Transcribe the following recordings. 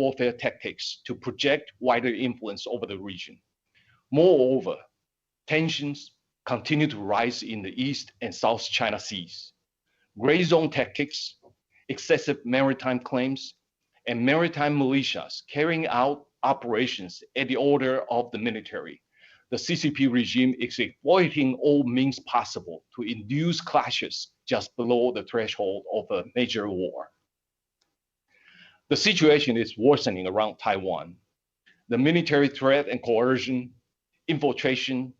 warfare tactics to project wider influence over the region. Moreover, tensions continue to rise in the East and South China Seas. Gray zone tactics, excessive maritime claims, and maritime militias carrying out operations at the order of the military. The CCP regime is exploiting all means possible to induce clashes just below the threshold of a major war. The situation is worsening around Taiwan. The military threat and coercion, infiltration,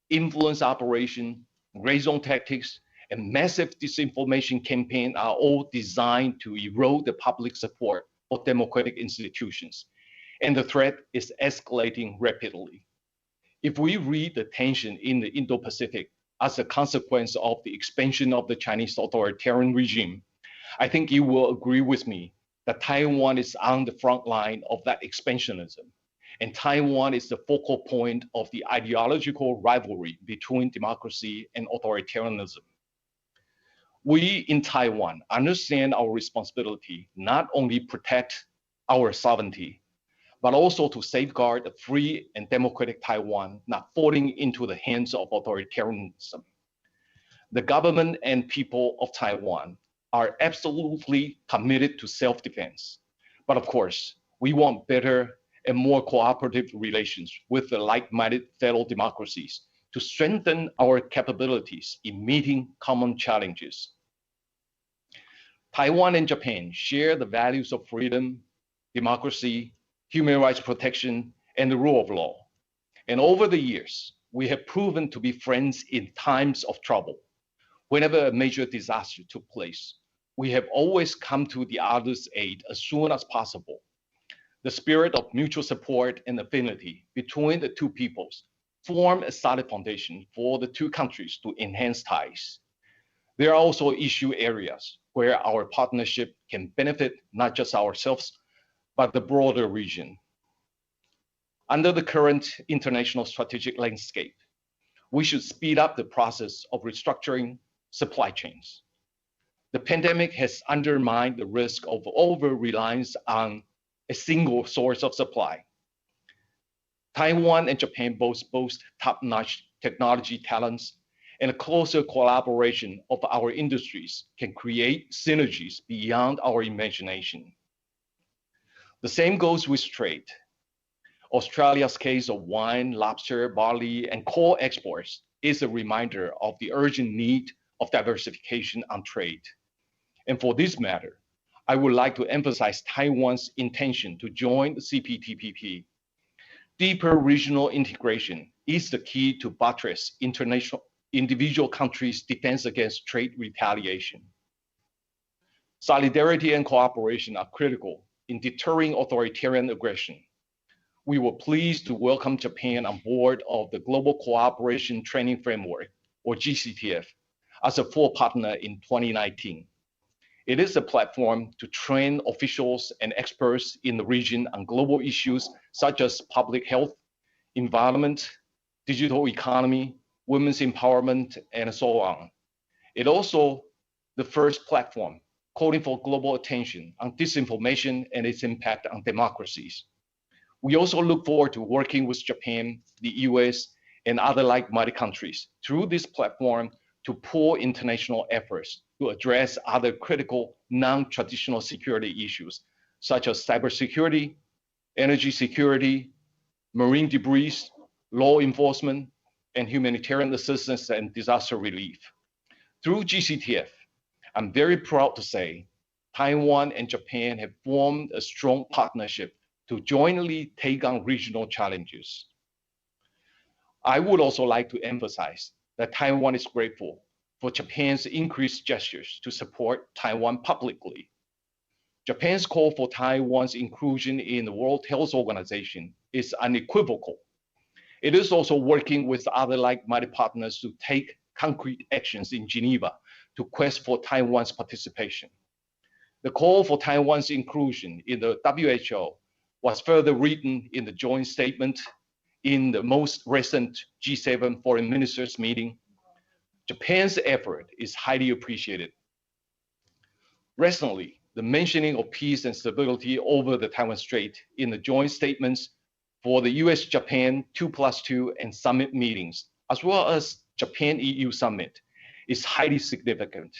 influence operation, gray zone tactics, and massive disinformation campaign are all designed to erode the public support for democratic institutions, and the threat is escalating rapidly. If we read the tension in the Indo-Pacific as a consequence of the expansion of the Chinese authoritarian regime, I think you will agree with me that Taiwan is on the front line of that expansionism, and Taiwan is the focal point of the ideological rivalry between democracy and authoritarianism. We in Taiwan understand our responsibility not only protect our sovereignty, but also to safeguard a free and democratic Taiwan not falling into the hands of authoritarianism. The government and people of Taiwan are absolutely committed to self-defense. But of course, we want better and more cooperative relations with the like-minded fellow democracies to strengthen our capabilities in meeting common challenges. Taiwan and Japan share the values of freedom, democracy, human rights protection, and the rule of law. And over the years, we have proven to be friends in times of trouble. Whenever a major disaster took place, we have always come to the other's aid as soon as possible. The spirit of mutual support and affinity between the two peoples form a solid foundation for the two countries to enhance ties. There are also issue areas where our partnership can benefit not just ourselves, but the broader region. Under the current international strategic landscape, we should speed up the process of restructuring supply chains. The pandemic has undermined the risk of over-reliance on a single source of supply. Taiwan and Japan both boast top-notch technology talents, and a closer collaboration of our industries can create synergies beyond our imagination. The same goes with trade. Australia's case of wine, lobster, barley, and coal exports is a reminder of the urgent need of diversification on trade. And for this matter, I would like to emphasize Taiwan's intention to join the Cptpp. Deeper regional integration is the key to buttress individual countries' defense against trade retaliation. Solidarity and cooperation are critical in deterring authoritarian aggression. We were pleased to welcome Japan on board of the Global Cooperation Training Framework, or GCTF, as a full partner in 2019. It is a platform to train officials and experts in the region on global issues such as public health, environment, digital economy, women's empowerment, and so on. It also the first platform calling for global attention on disinformation and its impact on democracies. We also look forward to working with Japan, the US, and other like-minded countries through this platform to pull international efforts to address other critical non-traditional security issues, such as cybersecurity, energy security, marine debris, law enforcement, and humanitarian assistance and disaster relief. Through GCTF, I'm very proud to say Taiwan and Japan have formed a strong partnership to jointly take on regional challenges. I would also like to emphasize that Taiwan is grateful for Japan's increased gestures to support Taiwan publicly. Japan's call for Taiwan's inclusion in the World Health Organization is unequivocal. It is also working with other like-minded partners to take concrete actions in Geneva to quest for Taiwan's participation. The call for Taiwan's inclusion in the WHO was further written in the joint statement in the most recent G7 foreign ministers meeting. Japan's effort is highly appreciated. Recently, the mentioning of peace and stability over the Taiwan Strait in the joint statements for the US-Japan 2+2 and summit meetings, as well as Japan-EU summit, is highly significant.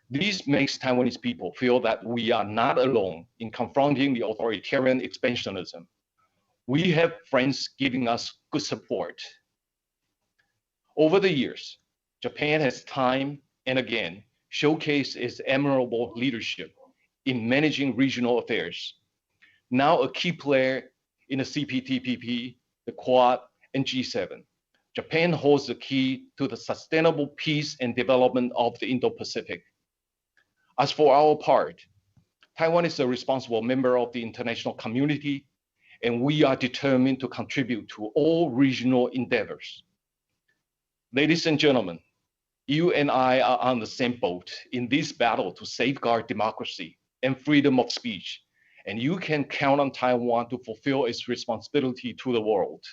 This makes Taiwanese people feel that we are not alone in confronting the authoritarian expansionism. We have friends giving us good support. Over the years, Japan has time and again showcased its admirable leadership in managing regional affairs. Now a key player in the Cptpp, the Quad, and G7, Japan holds the key to the sustainable peace and development of the Indo-Pacific. As for our part, Taiwan is a responsible member of the international community, and we are determined to contribute to all regional endeavors. Ladies and gentlemen, you and I are on the same boat in this battle to safeguard democracy and freedom of speech, and you can count on Taiwan to fulfill its responsibility to the world.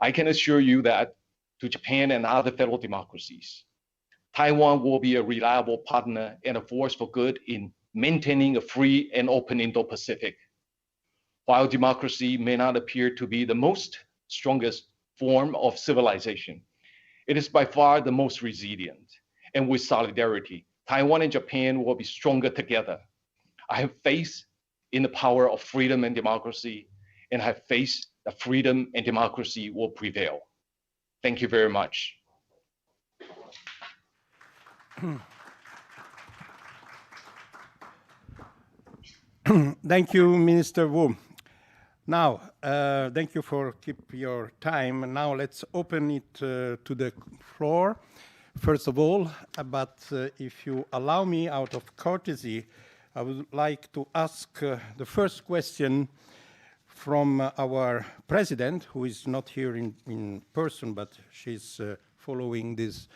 I can assure you that to Japan and other fellow democracies, Taiwan will be a reliable partner and a force for good in maintaining a free and open Indo-Pacific. While democracy may not appear to be the most strongest form of civilization, it is by far the most resilient. And with solidarity, Taiwan and Japan will be stronger together. I have faith in the power of freedom and democracy, and I have faith that freedom and democracy will prevail. Thank you very much. Thank you, Minister Wu. Now, thank you for keep your time. Now let's open it to the floor. First of all, but if you allow me, out of courtesy, I would like to ask the first question from our president, who is not here in person, but she's following this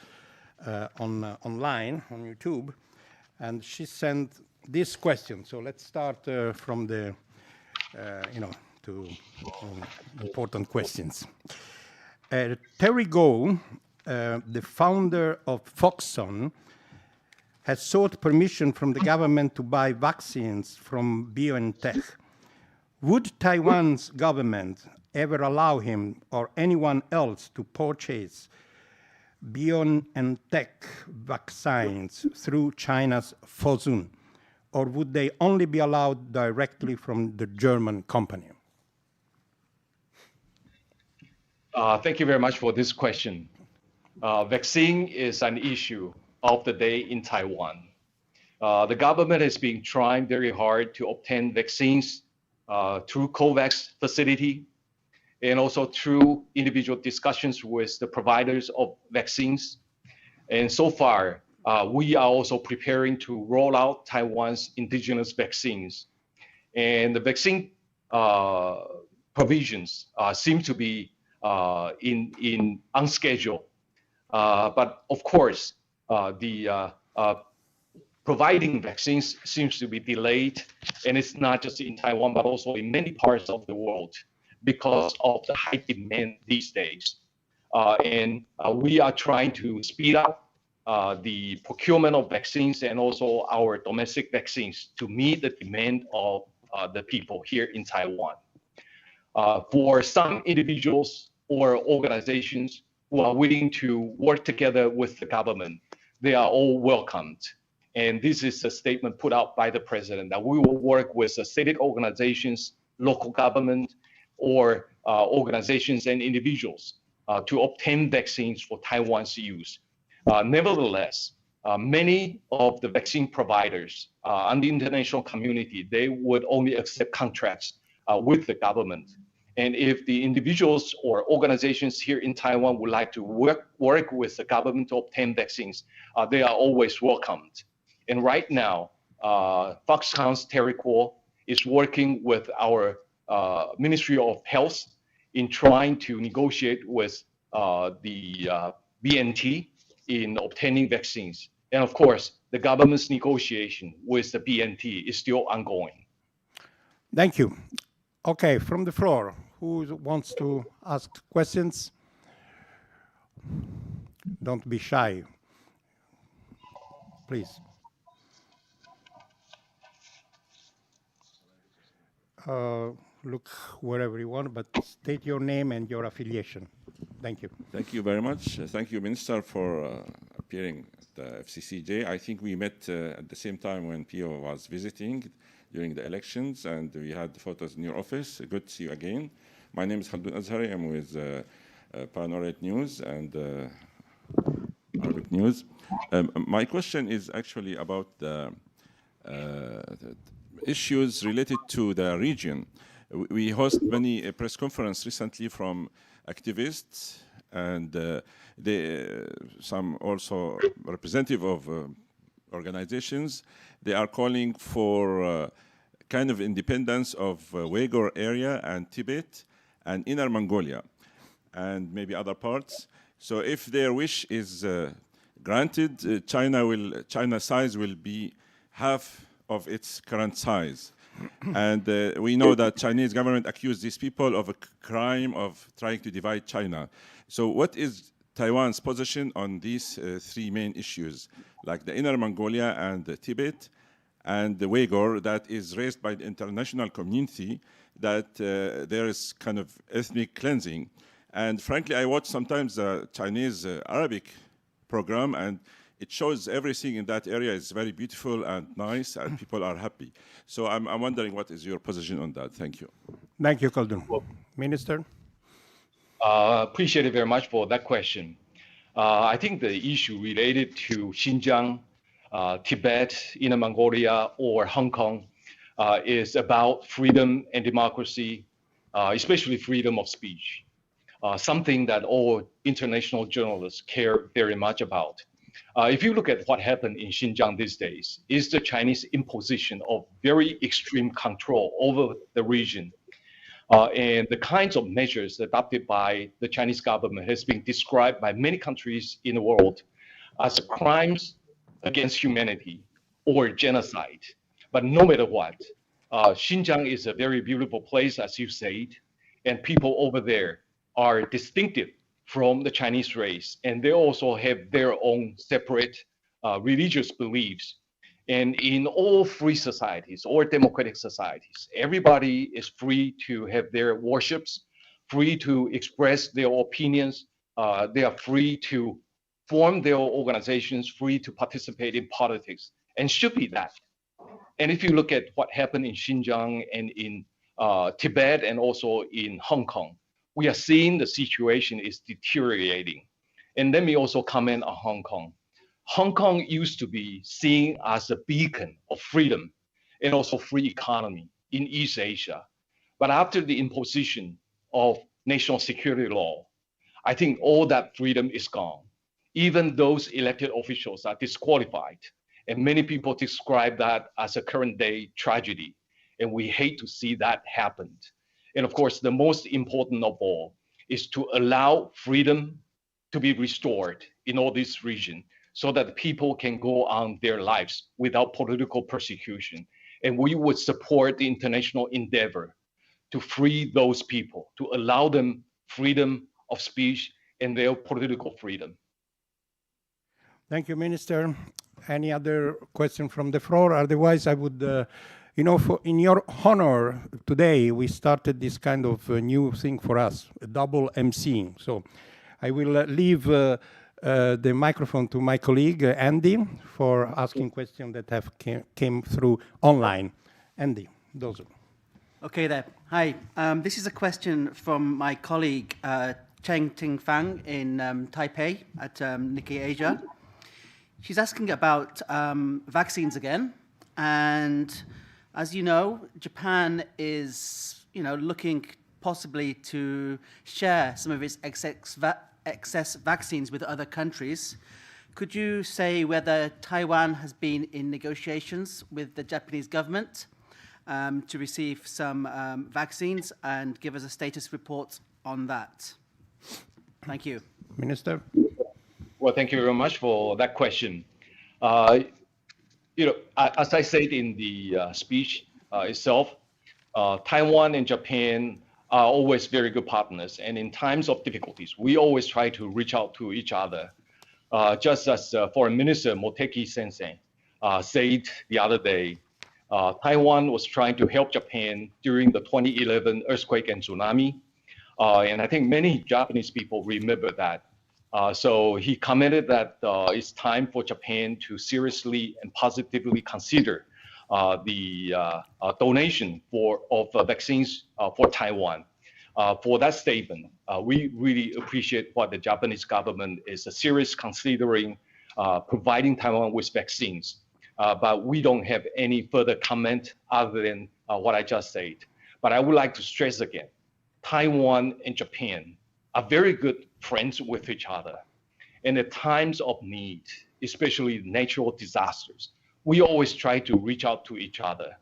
online on YouTube, and she sent this question. So let's start from the, important questions. Terry Goh, the founder of Foxconn, has sought permission from the government to buy vaccines from BioNTech. Would Taiwan's government ever allow him or anyone else to purchase BioNTech vaccines through China's Fosun, or would they only be allowed directly from the German company? Thank you very much for this question. Vaccine is an issue of the day in Taiwan. The government has been trying very hard to obtain vaccines through COVAX facility and also through individual discussions with the providers of vaccines. And so far, we are also preparing to roll out Taiwan's indigenous vaccines. And the vaccine provisions seem to be on schedule. But of course, the providing vaccines seems to be delayed, and it's not just in Taiwan, but also in many parts of the world because of the high demand these days. And we are trying to speed up the procurement of vaccines and also our domestic vaccines to meet the demand of the people here in Taiwan. For some individuals or organizations who are willing to work together with the government, they are all welcomed. And this is a statement put out by the president that we will work with static organizations, local government, or organizations and individuals to obtain vaccines for Taiwan's use. Nevertheless, many of the vaccine providers and the international community, they would only accept contracts with the government. And if the individuals or organizations here in Taiwan would like to work with the government to obtain vaccines, they are always welcomed. And right now, Foxconn's Terry Goh is working with our Ministry of Health in trying to negotiate with the BNT in obtaining vaccines. And of course, the government's negotiation with the BNT is still ongoing. Thank you. Okay, from the floor, who wants to ask questions? Don't be shy. Please. look wherever you want, but state your name and your affiliation. Thank you. Thank you very much. Thank you, Minister, for appearing at the FCCJ. I think we met at the same time when Pio was visiting during the elections, and we had photos in your office. Good to see you again. My name is Khaldun Azhari. I'm with Panorate News and Arabic News. My question is actually about the issues related to the region. We host many press conferences recently from activists and some also representative of organizations. They are calling for kind of independence of Uyghur area and Tibet and Inner Mongolia and maybe other parts. So if their wish is granted, China's size will be half of its current size. And we know that Chinese government accused these people of a crime of trying to divide China. So what is Taiwan's position on these three main issues, like the Inner Mongolia and the Tibet and the Uyghur, that is raised by the international community, that there is kind of ethnic cleansing? And frankly, I watch sometimes the Chinese Arabic program, and it shows everything in that area is very beautiful and nice, and people are happy. So I'm wondering, what is your position on that? Thank you. Thank you, Khaldun. Minister? Appreciate it very much for that question. I think the issue related to Xinjiang, Tibet, Inner Mongolia, or Hong Kong is about freedom and democracy, especially freedom of speech, something that all international journalists care very much about. If you look at what happened in Xinjiang these days, is the Chinese imposition of very extreme control over the region. And the kinds of measures adopted by the Chinese government has been described by many countries in the world as crimes against humanity or genocide. But no matter what, Xinjiang is a very beautiful place, as you said, and people over there are distinctive from the Chinese race, and they also have their own separate religious beliefs. And in all free societies or democratic societies, everybody is free to have their worships, free to express their opinions. They are free to form their organizations, free to participate in politics, and should be that. And if you look at what happened in Xinjiang and in Tibet and also in Hong Kong, we are seeing the situation is deteriorating. And let me also comment on Hong Kong. Hong Kong used to be seen as a beacon of freedom and also free economy in East Asia. But after the imposition of national security law, I think all that freedom is gone. Even those elected officials are disqualified. And many people describe that as a current day tragedy. And we hate to see that happen. And of course, the most important of all is to allow freedom to be restored in all this region so that people can go on their lives without political persecution. And we would support the international endeavor to free those people, to allow them freedom of speech and their political freedom. Thank you, Minister. Any other question from the floor? Otherwise, I would in your honor today, we started this kind of new thing for us, a double emceeing. So I will leave the microphone to my colleague, Andy, for asking questions that have came through online. Andy, those. Okay there. Hi. This is a question from my colleague, Cheng Ting Fang in Taipei at Nikkei Asia. She's asking about vaccines again. And as you know, Japan is, looking possibly to share some of its excess vaccines with other countries. Could you say whether Taiwan has been in negotiations with the Japanese government to receive some vaccines and give us a status report on that? Thank you. Minister? Well, thank you very much for that question. As I said in the speech itself, Taiwan and Japan are always very good partners. And in times of difficulties, we always try to reach out to each other. Just as Foreign Minister Motegi Sensei said the other day, Taiwan was trying to help Japan during the 2011 earthquake and tsunami. And I think many Japanese people remember that. So he commented that it's time for Japan to seriously and positively consider the donation of vaccines for Taiwan. For that statement, we really appreciate what the Japanese government is serious considering providing Taiwan with vaccines. But we don't have any further comment other than what I just said. But I would like to stress again, Taiwan and Japan are very good friends with each other. And at times of need, especially natural disasters, we always try to reach out to each other.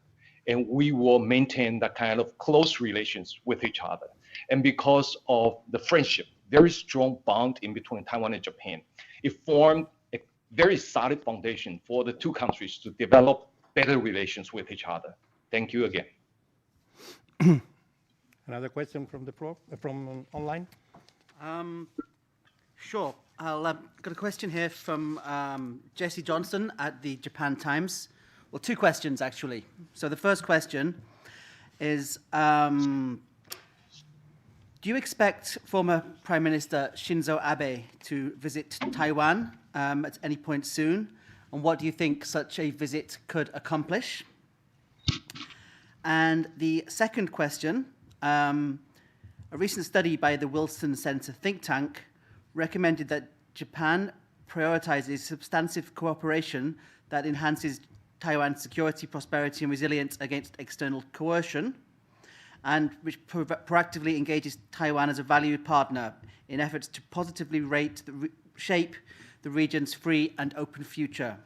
And we will maintain that kind of close relations with each other. And because of the friendship, very strong bond in between Taiwan and Japan, it formed a very solid foundation for the two countries to develop better relations with each other. Thank you again. Another question from the floor, from online? Sure. I've got a question here from Jesse Johnson at the Japan Times. Well, two questions, actually. So the first question is, do you expect former Prime Minister Shinzo Abe to visit Taiwan at any point soon? And what do you think such a visit could accomplish? And the second question, a recent study by the Wilson Center think tank recommended that Japan prioritizes substantive cooperation that enhances Taiwan's security, prosperity, and resilience against external coercion, and which proactively engages Taiwan as a valued partner in efforts to positively shape the region's free and open future.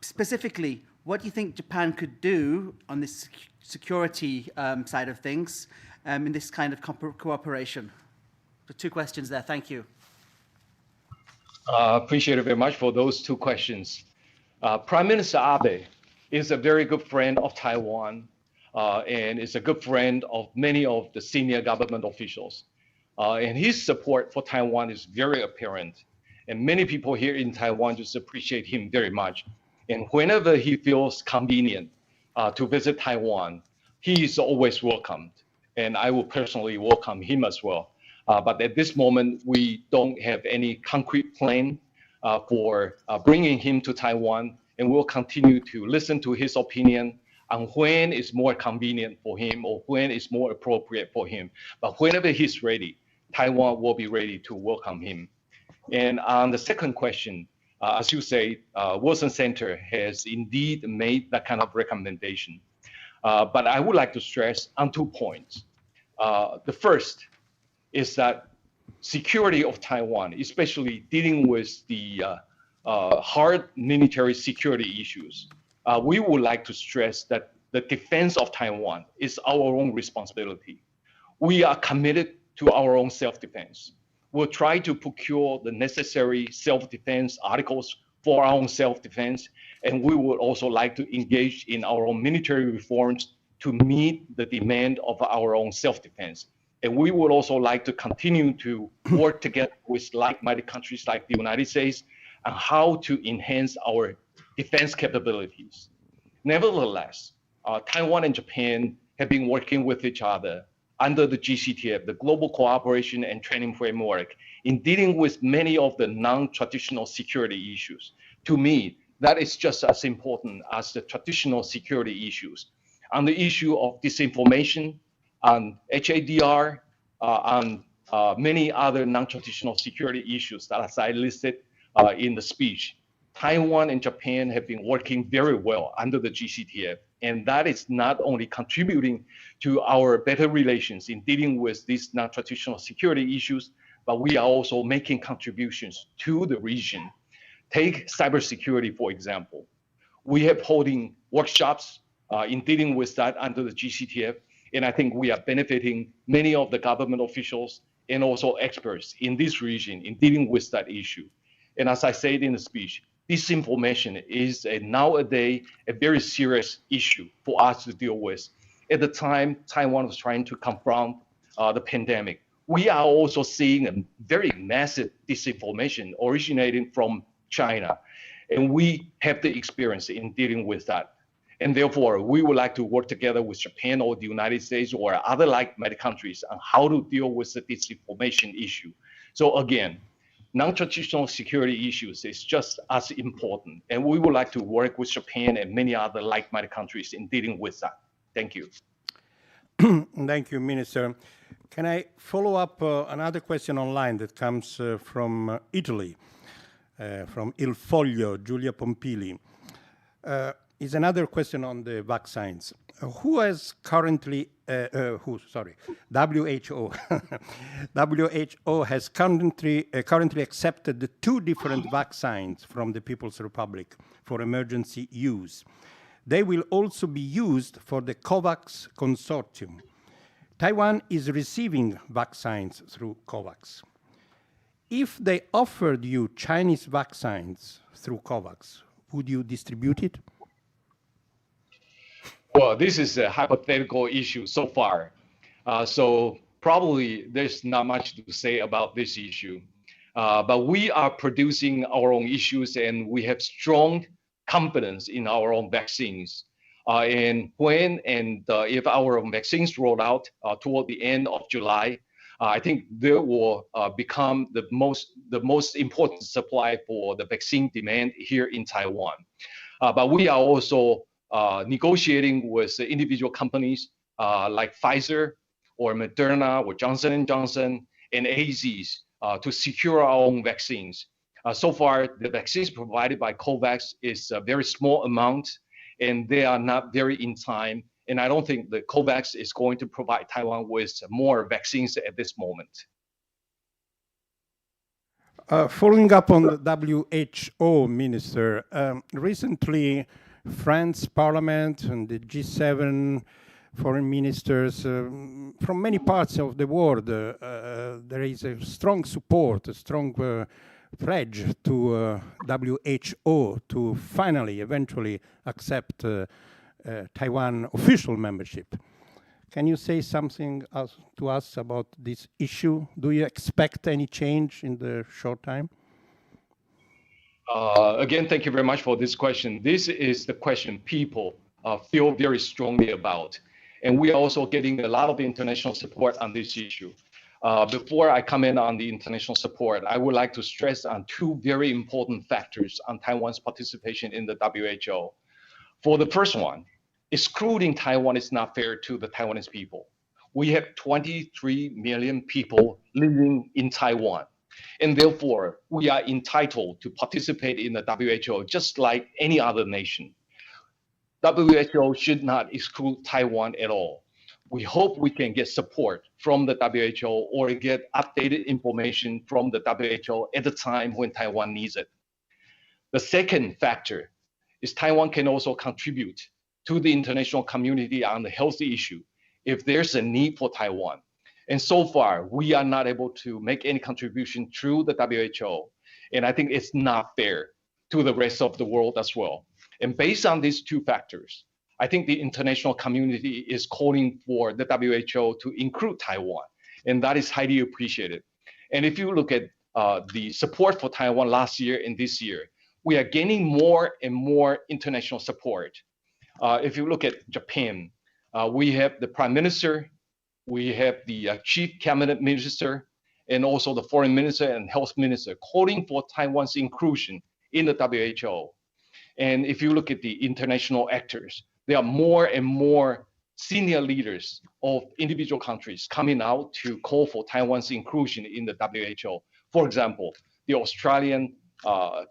Specifically, what do you think Japan could do on this security side of things in this kind of cooperation? So two questions there. Thank you. Appreciate it very much for those two questions. Prime Minister Abe is a very good friend of Taiwan and is a good friend of many of the senior government officials. And his support for Taiwan is very apparent. And many people here in Taiwan just appreciate him very much. And whenever he feels convenient to visit Taiwan, he is always welcomed. And I will personally welcome him as well. But at this moment, we don't have any concrete plan for bringing him to Taiwan, and we'll continue to listen to his opinion on when it's more convenient for him or when it's more appropriate for him. But whenever he's ready, Taiwan will be ready to welcome him. And on the second question, as you say, Wilson Center has indeed made that kind of recommendation. But I would like to stress on 2 points. The first is that security of Taiwan, especially dealing with the hard military security issues, we would like to stress that the defense of Taiwan is our own responsibility. We are committed to our own self-defense. We'll try to procure the necessary self-defense articles for our own self-defense, and we would also like to engage in our own military reforms to meet the demand of our own self-defense. And we would also like to continue to work together with like-minded countries like the United States on how to enhance our defense capabilities. Nevertheless, Taiwan and Japan have been working with each other under the Cptpp, the Global Cooperation and Training Framework, in dealing with many of the non-traditional security issues. To me, that is just as important as the traditional security issues. On the issue of disinformation, on HADR, on many other non-traditional security issues that, as I listed in the speech, Taiwan and Japan have been working very well under the Cptpp, and that is not only contributing to our better relations in dealing with these non-traditional security issues, but we are also making contributions to the region. Take cybersecurity, for example. We have holding workshops in dealing with that under the Cptpp, and I think we are benefiting many of the government officials and also experts in this region in dealing with that issue. And as I said in the speech, disinformation is nowadays a very serious issue for us to deal with. At the time Taiwan was trying to confront the pandemic, we are also seeing a very massive disinformation originating from China. And we have the experience in dealing with that. And therefore, we would like to work together with Japan or the United States or other like-minded countries on how to deal with the disinformation issue. So again, non-traditional security issues is just as important. And we would like to work with Japan and many other like-minded countries in dealing with that. Thank you. Thank you, Minister. Can I follow up another question online that comes from Italy, from Il Foglio, Giulia Pompili? Is another question on the vaccines. WHO WHO has currently accepted the 2 different vaccines from the People's Republic for emergency use. They will also be used for the COVAX consortium. Taiwan is receiving vaccines through COVAX. If they offered you Chinese vaccines through COVAX, would you distribute it? Well, this is a hypothetical issue so far. So probably there's not much to say about this issue. But we are producing our own issues and we have strong confidence in our own vaccines. And when and if our vaccines roll out toward the end of July, I think they will become the most important supply for the vaccine demand here in Taiwan. But we are also negotiating with individual companies like Pfizer or Moderna or Johnson & Johnson and AZ's to secure our own vaccines. So far, the vaccines provided by COVAX is a very small amount, and they are not very in time. And I don't think the COVAX is going to provide Taiwan with more vaccines at this moment. Following up on the WHO, Minister, recently France Parliament and the G7 foreign ministers from many parts of the world, there is a strong support, a strong pledge to WHO to finally, eventually accept Taiwan official membership. Can you say something to us about this issue? Do you expect any change in the short time? Again, thank you very much for this question. This is the question people feel very strongly about. And we are also getting a lot of international support on this issue. Before I comment on the international support, I would like to stress on 2 very important factors on Taiwan's participation in the WHO. For the first one, excluding Taiwan is not fair to the Taiwanese people. We have 23 million people living in Taiwan, and therefore we are entitled to participate in the WHO just like any other nation. WHO should not exclude Taiwan at all. We hope we can get support from the WHO or get updated information from the WHO at the time when Taiwan needs it. The second factor is Taiwan can also contribute to the international community on the health issue if there's a need for Taiwan. And so far, we are not able to make any contribution through the WHO. And I think it's not fair to the rest of the world as well. And based on these 2 factors, I think the international community is calling for the WHO to include Taiwan, and that is highly appreciated. And if you look at the support for Taiwan last year and this year, we are gaining more and more international support. If you look at Japan, we have the Prime Minister, we have the Chief Cabinet Minister, and also the Foreign Minister and Health Minister calling for Taiwan's inclusion in the WHO. And if you look at the international actors, there are more and more senior leaders of individual countries coming out to call for Taiwan's inclusion in the WHO. For example, the Australian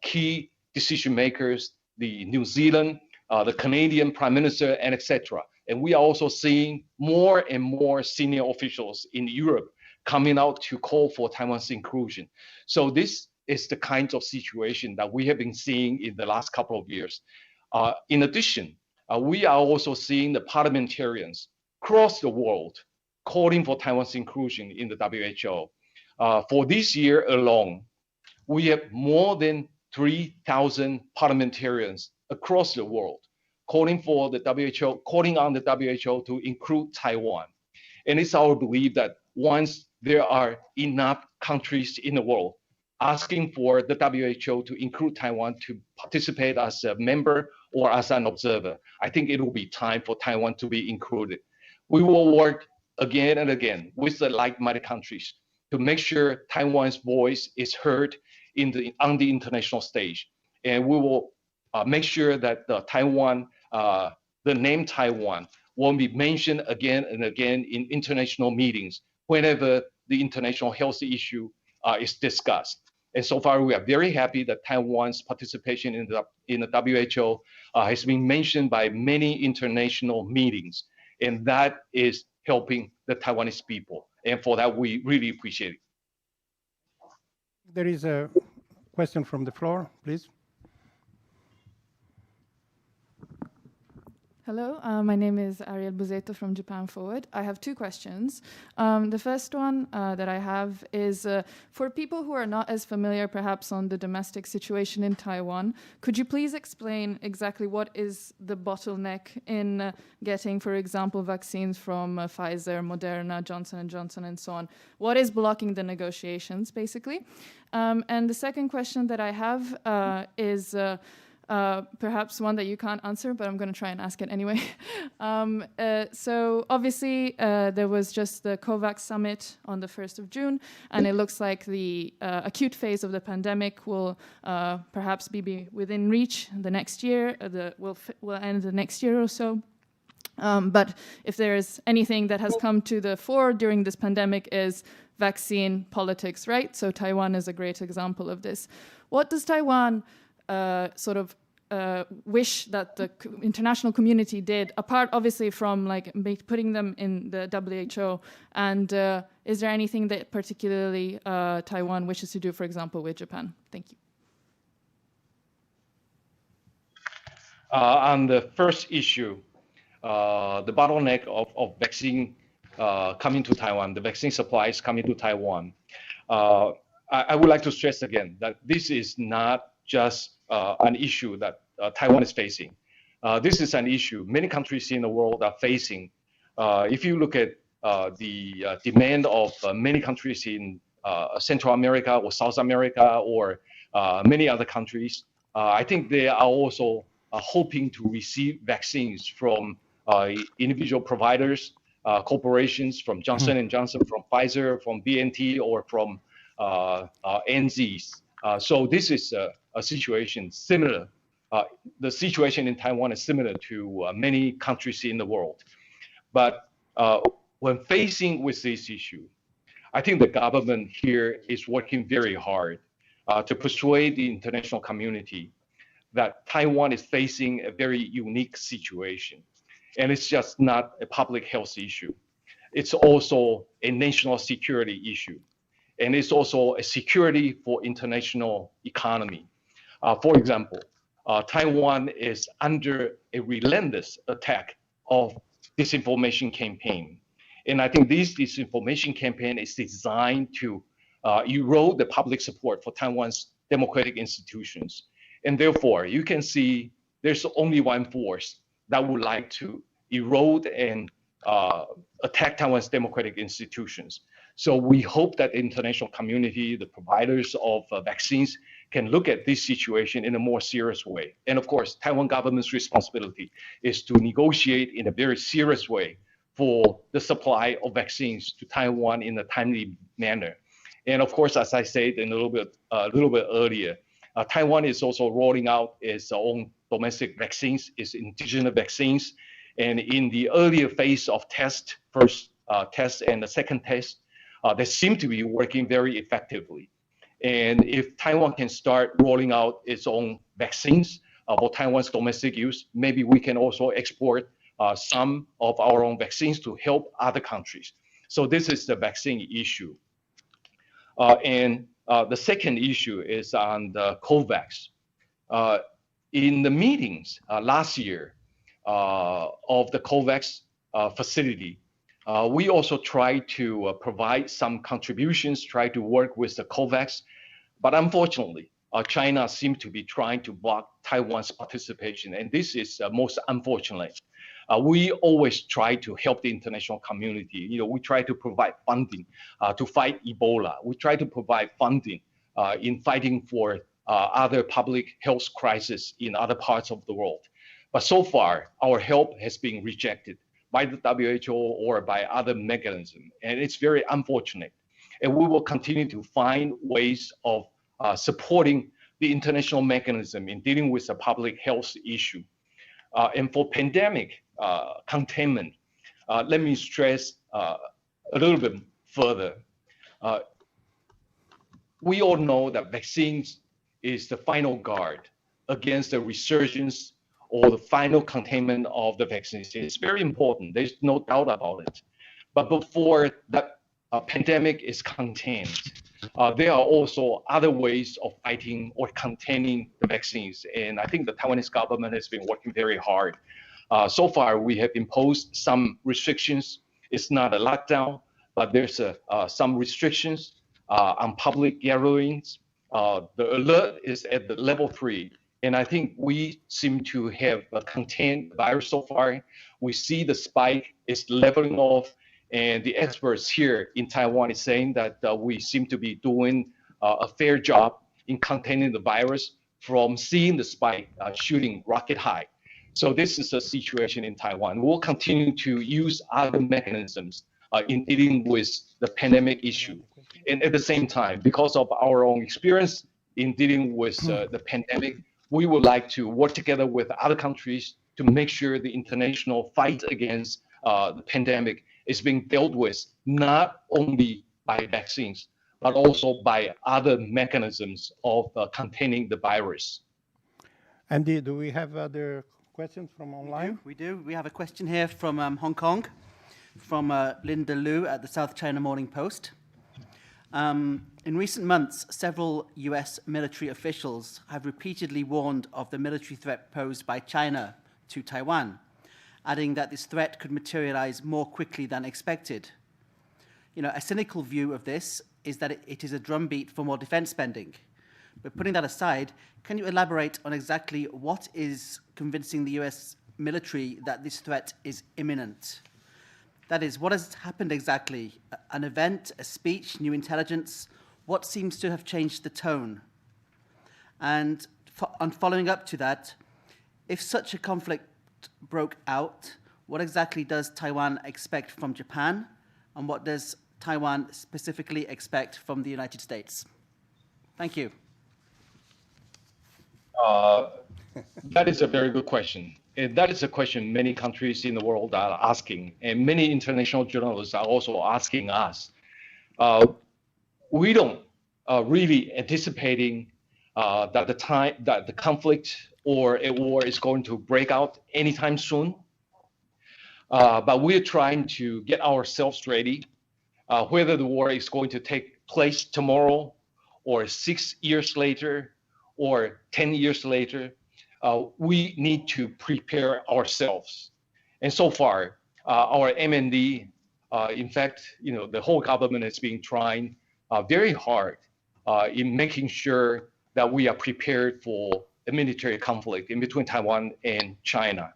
key decision makers, the New Zealand, the Canadian Prime Minister, and etc. And we are also seeing more and more senior officials in Europe coming out to call for Taiwan's inclusion. So this is the kind of situation that we have been seeing in the last couple of years. In addition, we are also seeing the parliamentarians across the world calling for Taiwan's inclusion in the WHO. For this year alone, we have more than 3,000 parliamentarians across the world calling for the WHO, calling on the WHO to include Taiwan. And it's our belief that once there are enough countries in the world asking for the WHO to include Taiwan to participate as a member or as an observer, I think it will be time for Taiwan to be included. We will work again and again with the like-minded countries to make sure Taiwan's voice is heard on the international stage. And we will make sure that the name Taiwan will be mentioned again and again in international meetings whenever the international health issue is discussed. And so far, we are very happy that Taiwan's participation in the WHO has been mentioned by many international meetings, and that is helping the Taiwanese people. And for that, we really appreciate it. There is a question from the floor, please. Hello, my name is Ariel Buzeto from Japan Forward. I have two questions. The first one that I have is for people who are not as familiar perhaps on the domestic situation in Taiwan, could you please explain exactly what is the bottleneck in getting, for example, vaccines from Pfizer, Moderna, Johnson & Johnson, and so on? What is blocking the negotiations, basically? And the second question that I have is perhaps one that you can't answer, but I'm going to try and ask it anyway. So obviously, there was just the COVAX summit on the 1st of June, and it looks like the acute phase of the pandemic will perhaps be within reach the next year, will end the next year or so. But if there is anything that has come to the fore during this pandemic is vaccine politics, right? So Taiwan is a great example of this. What does Taiwan wish that the international community did, apart obviously from like putting them in the WHO? And is there anything that particularly Taiwan wishes to do, for example, with Japan? Thank you. On the first issue, the bottleneck of vaccine coming to Taiwan, the vaccine supplies coming to Taiwan, I would like to stress again that this is not just an issue that Taiwan is facing. This is an issue many countries in the world are facing. If you look at the demand of many countries in Central America or South America or many other countries, I think they are also hoping to receive vaccines from individual providers, corporations, from Johnson & Johnson, from Pfizer, from BNT, or from NZs. So this is a situation similar. The situation in Taiwan is similar to many countries in the world. But when facing with this issue, I think the government here is working very hard to persuade the international community that Taiwan is facing a very unique situation. And it's just not a public health issue. It's also a national security issue. And it's also a security for international economy. For example, Taiwan is under a relentless attack of disinformation campaign. And I think this disinformation campaign is designed to erode the public support for Taiwan's democratic institutions. And therefore, you can see there's only one force that would like to erode and attack Taiwan's democratic institutions. So we hope that the international community, the providers of vaccines, can look at this situation in a more serious way. And of course, Taiwan government's responsibility is to negotiate in a very serious way for the supply of vaccines to Taiwan in a timely manner. And of course, as I said a little bit earlier, Taiwan is also rolling out its own domestic vaccines, its indigenous vaccines. And in the earlier phase of first test and the second test, they seem to be working very effectively. And if Taiwan can start rolling out its own vaccines for Taiwan's domestic use, maybe we can also export some of our own vaccines to help other countries. So this is the vaccine issue. And the second issue is on the COVAX. In the meetings last year of the COVAX facility, we also try to provide some contributions, try to work with the COVAX, but unfortunately, China seems to be trying to block Taiwan's participation, and this is most unfortunate. We always try to help the international community. We try to provide funding to fight Ebola. We try to provide funding in fighting for other public health crises in other parts of the world. But so far, our help has been rejected by the WHO or by other mechanisms, and it's very unfortunate. And we will continue to find ways of supporting the international mechanism in dealing with the public health issue. And for pandemic containment, let me stress a little bit further. We all know that vaccines is the final guard against the resurgence or the final containment of the vaccines. It's very important. There's no doubt about it. But before that pandemic is contained, there are also other ways of fighting or containing the vaccines. And I think the Taiwanese government has been working very hard. So far, we have imposed some restrictions. It's not a lockdown, but there's some restrictions on public gatherings. The alert is at the level 3. And I think we seem to have contained the virus so far. We see the spike is leveling off. And the experts here in Taiwan is saying that we seem to be doing a fair job in containing the virus from seeing the spike shooting rocket high. So this is a situation in Taiwan. We'll continue to use other mechanisms in dealing with the pandemic issue. And at the same time, because of our own experience in dealing with the pandemic, we would like to work together with other countries to make sure the international fight against the pandemic is being dealt with not only by vaccines, but also by other mechanisms of containing the virus. Andy, do we have other questions from online? We do. We have a question here from Hong Kong, from Linda Liu at the South China Morning Post. In recent months, several US military officials have repeatedly warned of the military threat posed by China to Taiwan, adding that this threat could materialize more quickly than expected. You know, a cynical view of this is that it is a drumbeat for more defense spending. But putting that aside, can you elaborate on exactly what is convincing the US military that this threat is imminent? That is, what has happened exactly? An event, a speech, new intelligence? What seems to have changed the tone? And on following up to that, if such a conflict broke out, what exactly does Taiwan expect from Japan? And what does Taiwan specifically expect from the United States? Thank you. That is a very good question. And that is a question many countries in the world are asking, and many international journalists are also asking us. We don't really anticipating that the conflict or a war is going to break out anytime soon. But we're trying to get ourselves ready, whether the war is going to take place tomorrow or 6 years later or 10 years later. We need to prepare ourselves. And so far, our MND, in fact, you know, the whole government has been trying very hard in making sure that we are prepared for a military conflict in between Taiwan and China.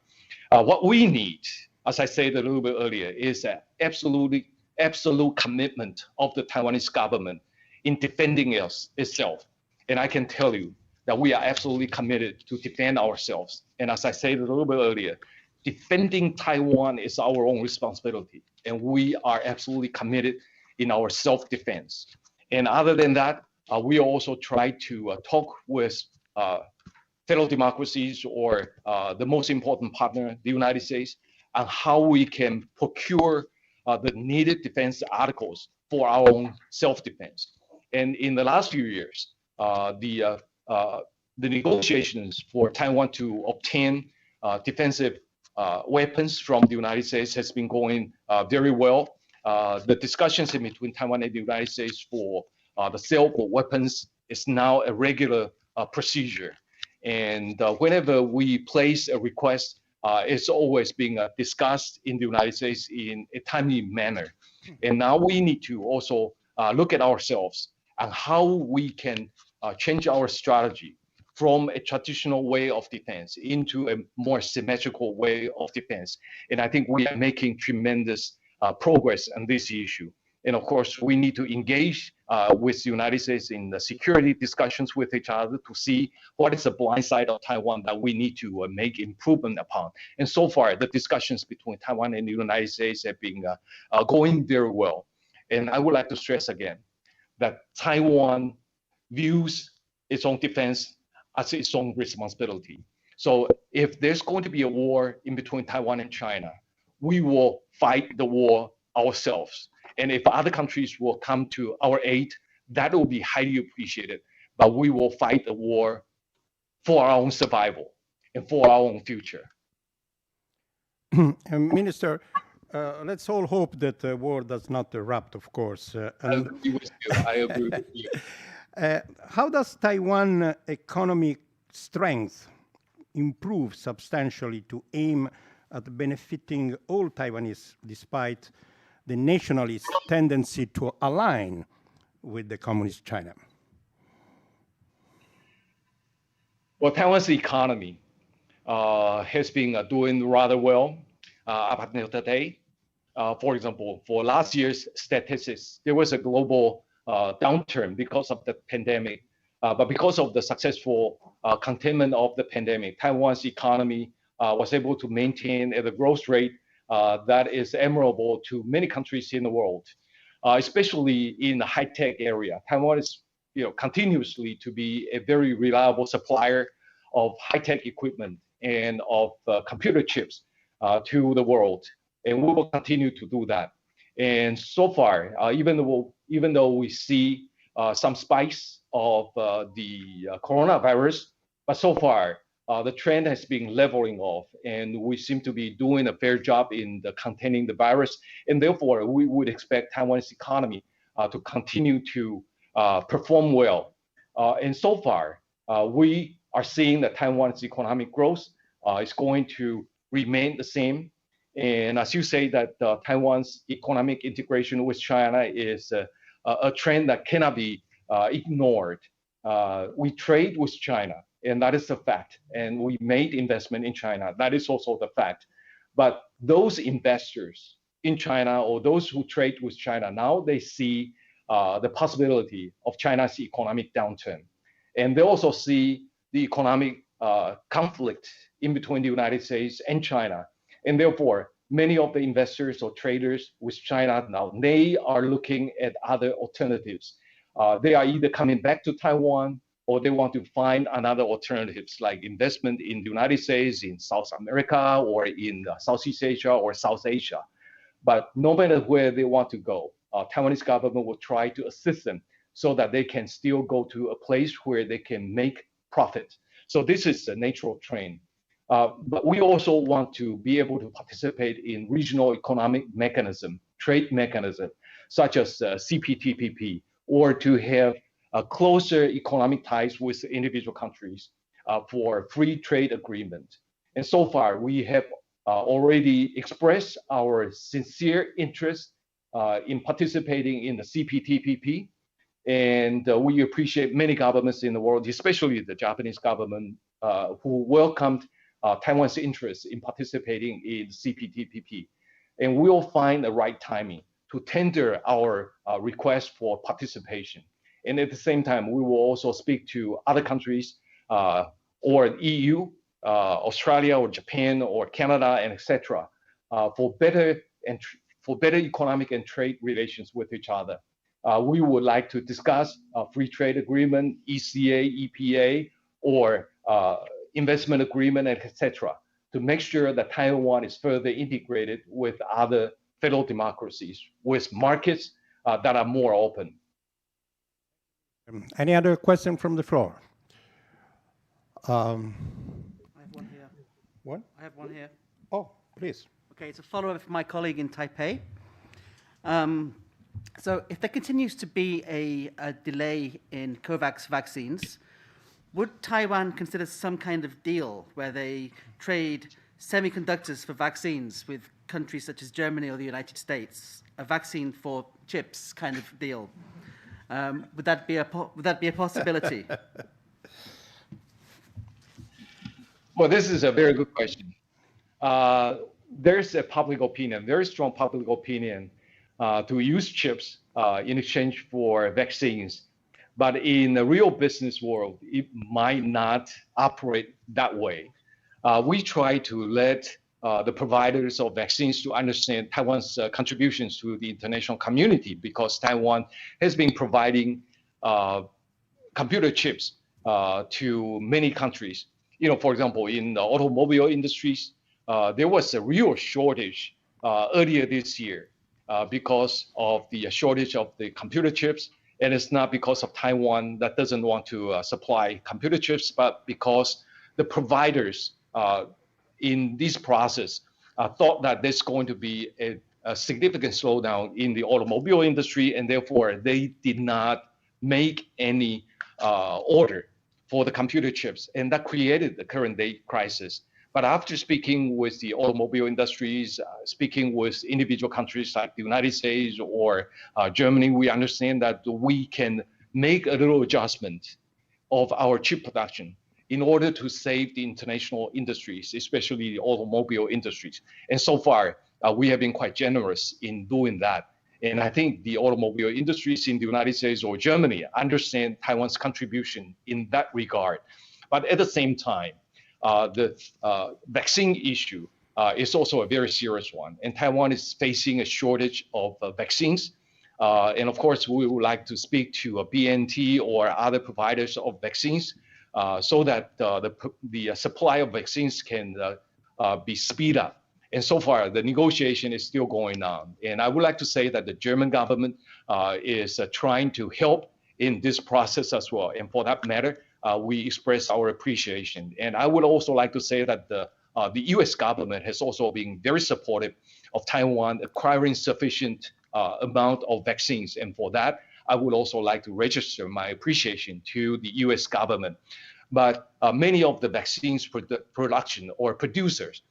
What we need, as I said a little bit earlier, is an absolute commitment of the Taiwanese government in defending itself. And I can tell you that we are absolutely committed to defend ourselves. And as I said a little bit earlier, defending Taiwan is our own responsibility. And we are absolutely committed in our self-defense. And other than that, we also try to talk with fellow democracies or the most important partner, the United States, on how we can procure the needed defense articles for our own self-defense. And in the last few years, the negotiations for Taiwan to obtain defensive weapons from the United States has been going very well. The discussions in between Taiwan and the United States for the sale of weapons is now a regular procedure. And whenever we place a request, it's always being discussed in the United States in a timely manner. And now we need to also look at ourselves and how we can change our strategy from a traditional way of defense into a more symmetrical way of defense. And I think we are making tremendous progress on this issue. And of course, we need to engage with the United States in the security discussions with each other to see what is the blind side of Taiwan that we need to make improvement upon. And so far, the discussions between Taiwan and the United States have been going very well. And I would like to stress again that Taiwan views its own defense as its own responsibility. So if there's going to be a war in between Taiwan and China, we will fight the war ourselves. And if other countries will come to our aid, that will be highly appreciated. But we will fight the war for our own survival and for our own future. Minister, let's all hope that the war does not erupt, of course. I agree with you. I agree with you. How does Taiwan economic strength improve substantially to aim at benefiting all Taiwanese despite the nationalist tendency to align with the communist China? Well, Taiwan's economy has been doing rather well up until today. For example, for last year's statistics, there was a global downturn because of the pandemic. But because of the successful containment of the pandemic, Taiwan's economy was able to maintain at a growth rate that is admirable to many countries in the world, especially in the high-tech area. Taiwan is, continuously to be a very reliable supplier of high-tech equipment and of computer chips to the world, and we will continue to do that. And so far, even though we see some spikes of the coronavirus, but so far the trend has been leveling off, and we seem to be doing a fair job in containing the virus. And therefore, we would expect Taiwan's economy to continue to perform well. And so far, we are seeing that Taiwan's economic growth is going to remain the same. And as you say, that Taiwan's economic integration with China is a trend that cannot be ignored. We trade with China, and that is a fact. And we made investment in China. That is also the fact. But those investors in China, or those who trade with China, now they see the possibility of China's economic downturn. And they also see the economic conflict in between the United States and China. And therefore, many of the investors or traders with China now, they are looking at other alternatives. They are either coming back to Taiwan, or they want to find another alternatives like investment in the United States, in South America, or in Southeast Asia or South Asia. But no matter where they want to go, Taiwanese government will try to assist them so that they can still go to a place where they can make profit. So this is a natural trend. But we also want to be able to participate in regional economic mechanism, trade mechanism, such as Cptpp, or to have closer economic ties with individual countries for free trade agreement. And so far, we have already expressed our sincere interest in participating in the Cptpp. And we appreciate many governments in the world, especially the Japanese government, who welcomed Taiwan's interest in participating in Cptpp. And we will find the right timing to tender our request for participation. And at the same time, we will also speak to other countries or EU, Australia or Japan or Canada, and etc. For better economic and trade relations with each other. We would like to discuss a free trade agreement, ECA, EPA, or investment agreement, etc., to make sure that Taiwan is further integrated with other fellow democracies, with markets that are more open. Any other question from the floor? I have one here. What? I have one here. Oh, please. Okay, it's a follow-up from my colleague in Taipei. So if there continues to be a delay in COVAX vaccines, would Taiwan consider some kind of deal where they trade semiconductors for vaccines with countries such as Germany or the United States, a vaccine for chips kind of deal? Would that be a possibility? Well, this is a very good question. There's a public opinion, very strong public opinion to use chips in exchange for vaccines. But in the real business world, it might not operate that way. We try to let the providers of vaccines to understand Taiwan's contributions to the international community, because Taiwan has been providing computer chips to many countries. For example, in the automobile industries, there was a real shortage earlier this year because of the shortage of the computer chips. And it's not because of Taiwan that doesn't want to supply computer chips, but because the providers in this process thought that there's going to be a significant slowdown in the automobile industry, and therefore they did not make any order for the computer chips, and that created the current day crisis. But after speaking with the automobile industries, speaking with individual countries like the United States or Germany, we understand that we can make a little adjustment of our chip production in order to save the international industries, especially the automobile industries. And so far, we have been quite generous in doing that. And I think the automobile industries in the United States or Germany understand Taiwan's contribution in that regard. But at the same time, the vaccine issue is also a very serious one. And Taiwan is facing a shortage of vaccines. And of course, we would like to speak to a BNT or other providers of vaccines so that the supply of vaccines can be speed up. And so far, the negotiation is still going on. And I would like to say that the German government is trying to help in this process as well. And for that matter, we express our appreciation. And I would also like to say that the US government has also been very supportive of Taiwan acquiring sufficient amount of vaccines. And for that, I would also like to register my appreciation to the US government. But many of the vaccines production or producers,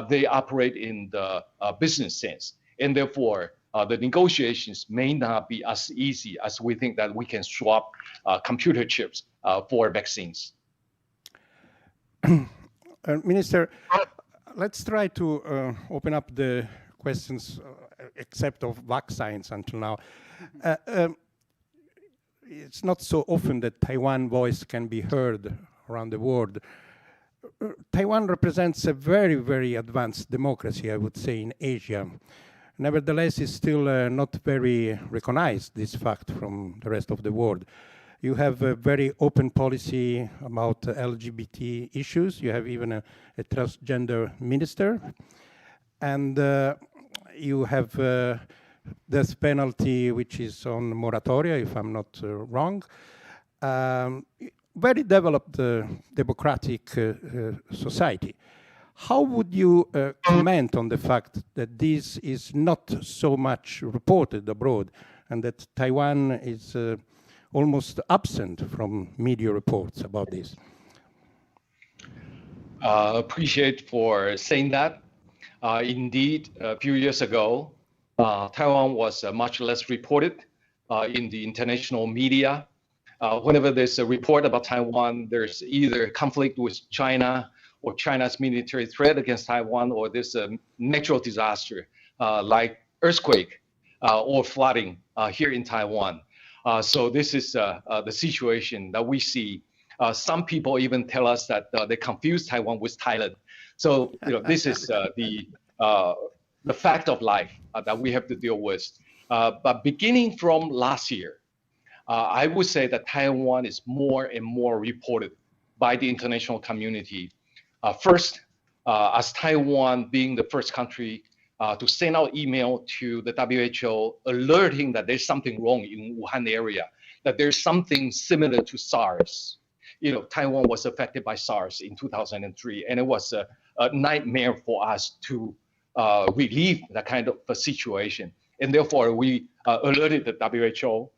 they operate in the business sense. And therefore, the negotiations may not be as easy as we think that we can swap computer chips for vaccines. Minister, let's try to open up the questions, except of vaccines until now. It's not so often that Taiwan voice can be heard around the world. Taiwan represents a very, very advanced democracy, I would say, in Asia. Nevertheless, it's still not very recognized, this fact, from the rest of the world. You have a very open policy about LGBT issues. You have even a transgender minister. And you have death penalty, which is on moratoria, if I'm not wrong. Very developed democratic society. How would you comment on the fact that this is not so much reported abroad and that Taiwan is almost absent from media reports about this? Appreciate for saying that. Indeed, a few years ago, Taiwan was much less reported in the international media. Whenever there's a report about Taiwan, there's either conflict with China or China's military threat against Taiwan, or there's a natural disaster like earthquake or flooding here in Taiwan. So this is the situation that we see. Some people even tell us that they confuse Taiwan with Thailand. So this is the fact of life that we have to deal with. But beginning from last year, I would say that Taiwan is more and more reported by the international community. First, as Taiwan being the first country to send out email to the WHO alerting that there's something wrong in Wuhan area, that there's something similar to SARS. Taiwan was affected by SARS in 2003, and it was a nightmare for us to relieve that kind of a situation. And therefore, we alerted the WHO,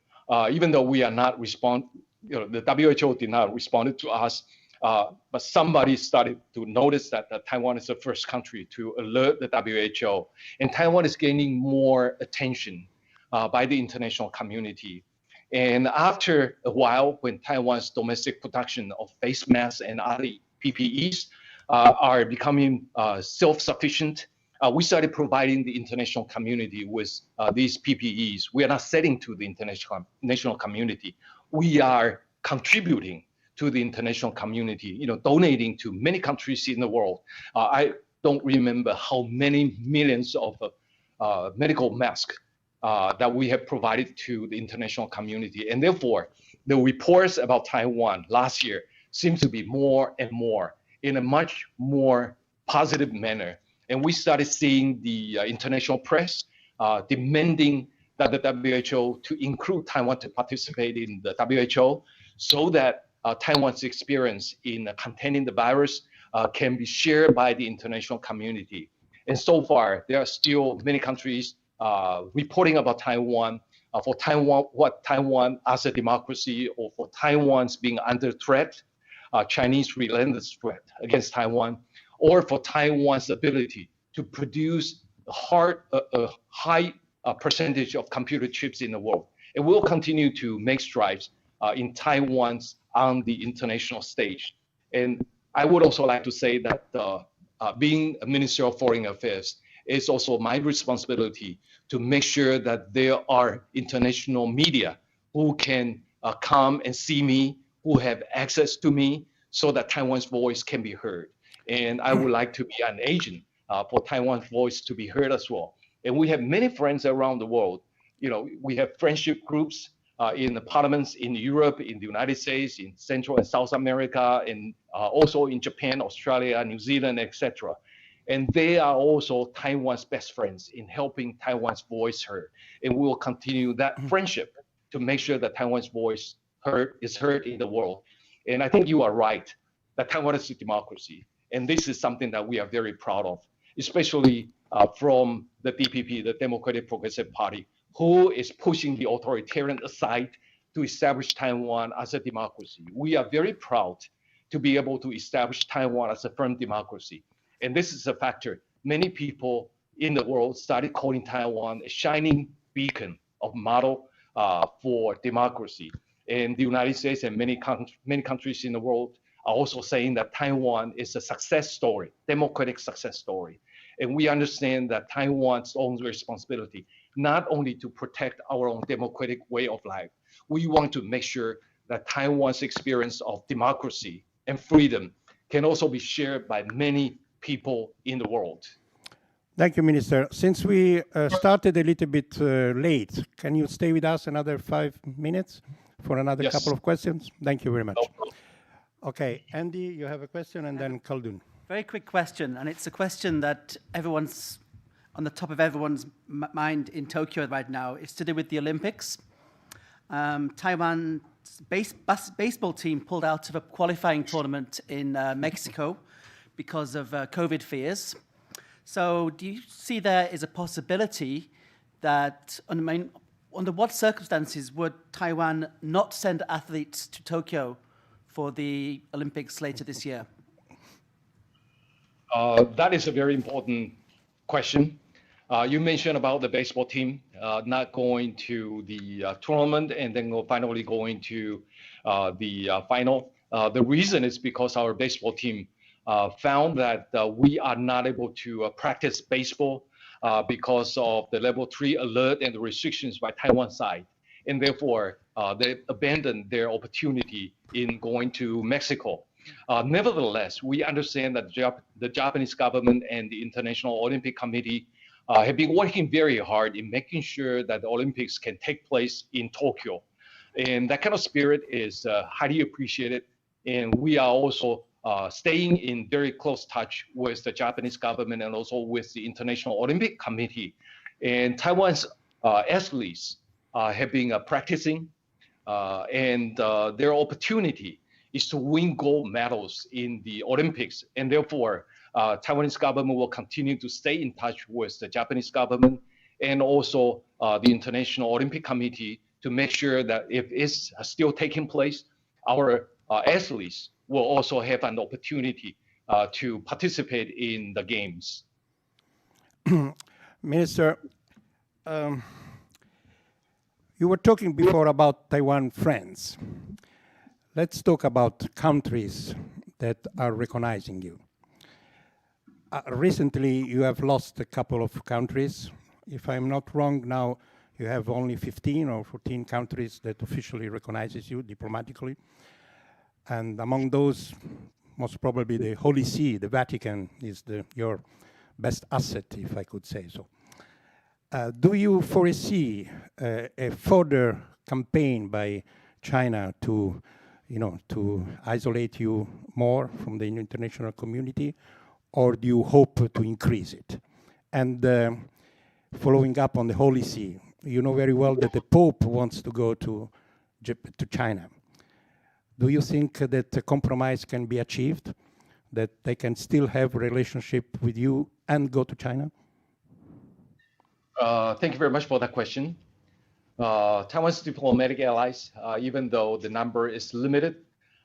even though we are not the WHO did not respond to us, but somebody started to notice that Taiwan is the first country to alert the WHO. And Taiwan is gaining more attention by the international community. And after a while, when Taiwan's domestic production of face masks and other PPEs are becoming self-sufficient, we started providing the international community with these PPEs. We are not selling to the international community. We are contributing to the international community, donating to many countries in the world. I don't remember how many millions of medical masks that we have provided to the international community. And therefore, the reports about Taiwan last year seem to be more and more in a much more positive manner. And we started seeing the international press demanding that the WHO to include Taiwan to participate in the WHO so that Taiwan's experience in containing the virus can be shared by the international community. And so far, there are still many countries reporting about Taiwan, for Taiwan, what Taiwan as a democracy, or for Taiwan's being under threat, Chinese relentless threat against Taiwan, or for Taiwan's ability to produce a high percentage of computer chips in the world. It will continue to make strides in Taiwan's on the international stage. And I would also like to say that being a Minister of Foreign Affairs is also my responsibility to make sure that there are international media who can come and see me, who have access to me, so that Taiwan's voice can be heard. And I would like to be an agent for Taiwan's voice to be heard as well. And we have many friends around the world. We have friendship groups in the parliaments in Europe, in the United States, in Central and South America, and also in Japan, Australia, New Zealand, etc. And they are also Taiwan's best friends in helping Taiwan's voice heard. And we will continue that friendship to make sure that Taiwan's voice is heard in the world. And I think you are right, that Taiwan is a democracy. And this is something that we are very proud of, especially from the DPP, the Democratic Progressive Party, who is pushing the authoritarian aside to establish Taiwan as a democracy. We are very proud to be able to establish Taiwan as a firm democracy. And this is a factor. Many people in the world started calling Taiwan a shining beacon of model for democracy. And the United States and many countries in the world are also saying that Taiwan is a success story, democratic success story. And we understand that Taiwan's own responsibility, not only to protect our own democratic way of life, we want to make sure that Taiwan's experience of democracy and freedom can also be shared by many people in the world. Thank you, Minister. Since we started a little bit late, can you stay with us another 5 minutes for another couple of questions? Thank you very much. No. Okay, Andy, you have a question, and then Khaldun. Very quick question, and it's a question that everyone's on the top of everyone's mind in Tokyo right now. It's to do with the Olympics. Taiwan's baseball team pulled out of a qualifying tournament in Mexico because of COVID fears. So do you see there is a possibility that, under what circumstances would Taiwan not send athletes to Tokyo for the Olympics later this year? That is a very important question. You mentioned about the baseball team not going to the tournament and then finally going to the final. The reason is because our baseball team found that we are not able to practice baseball because of the level 3 alert and the restrictions by Taiwan side. And therefore, they abandoned their opportunity in going to Mexico. Nevertheless, we understand that the Japanese government and the International Olympic Committee have been working very hard in making sure that the Olympics can take place in Tokyo. And that kind of spirit is highly appreciated. And we are also staying in very close touch with the Japanese government and also with the International Olympic Committee. And Taiwan's athletes have been practicing, and their opportunity is to win gold medals in the Olympics. And therefore, Taiwanese government will continue to stay in touch with the Japanese government and also the International Olympic Committee to make sure that if it's still taking place, our athletes will also have an opportunity to participate in the games. Minister, you were talking before about Taiwan friends. Let's talk about countries that are recognizing you. Recently, you have lost a couple of countries. If I'm not wrong, now you have only 15 or 14 countries that officially recognizes you diplomatically. And among those, most probably the Holy See, the Vatican, is your best asset, if I could say so. Do you foresee a further campaign by China to isolate you more from the international community, or do you hope to increase it? And following up on the Holy See, you know very well that the Pope wants to go to China. Do you think that a compromise can be achieved, that they can still have a relationship with you and go to China? Thank you very much for that question. Taiwan's diplomatic allies, even though the number is limited,